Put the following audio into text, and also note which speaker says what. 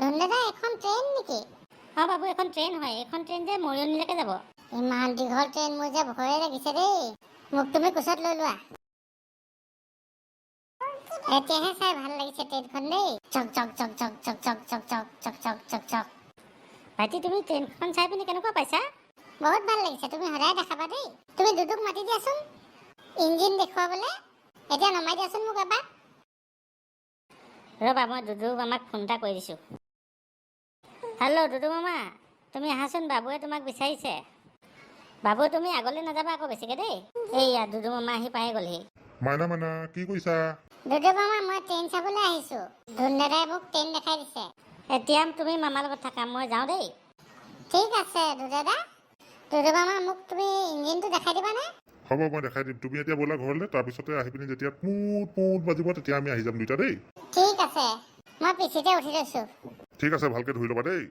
Speaker 1: ধুনদাদা এখন ট্ৰেইন নেকি?
Speaker 2: বাবু এখন ট্ৰেইন হয়, এখন ট্ৰেইন যে মৰিয়নিলৈকে যাব।
Speaker 1: ইমান দীঘল ট্ৰেইন, মোৰ যে ভয়ে লাগিছে দেই। মোক তুমি কোচত লৈ লোৱা। এতিয়াহে চাই ভাল লাগিছে ট্ৰেইনখন দেই। চক চক চক চক চক চক চক চক চক চক চক চক।
Speaker 2: ভাইটি তুমি ট্ৰেইনখন চাই পিনি কেনেকুৱা পাইছা?
Speaker 1: বহুত ভাল লাগিছে, তুমি সদায় দেখাবা দেই। তুমি দুদুক মাতি দিয়াচোন ইঞ্জিন দেখুৱাবলে। এতিয়া নমাই দিয়াচোন মোক এবাৰ।
Speaker 2: ৰ'বা মই দুদু মামাক ফোন এটা কৰি দিছোঁ। হেল্ল' দুদু মামা, তুমি আহাচোন, বাবুৱে তোমাক বিচাৰিছে। বাবু তুমি আগলৈ নাযাবা আকৌ বেছিকৈ দেই। এইয়া দুদু মামা আহি পাই গ'লহি।
Speaker 3: মাইনা মাইনা কি কৰিছা?
Speaker 1: দুদু মামা মই ট্ৰেইন চাবলৈ আহিছোঁ। ধুনদাদাই মোক ট্ৰেইন দেখাই দিছে।
Speaker 2: এতিয়া তুমি মামাৰ লগত থাকা, মই যাওঁ দেই।
Speaker 1: ঠিক আছে দুদাদা। দুদু মামা মোক তুমি ইঞ্জিনটো দেখাই দিবানে?
Speaker 3: হ'ব মই দেখাই দিম। তুমি এতিয়া ব'লা ঘৰলৈ, তাৰপিছতে আহি পিনি যেতিয়া পুত পুত বাজিব তেতিয়া আমি আহি যাম দুইটা দেই।
Speaker 1: ঠিক আছে, মই পিঠিতে উঠি লৈছোঁ।
Speaker 3: ঠিক আছে, ভালকৈ ধুই ল'বা দেই।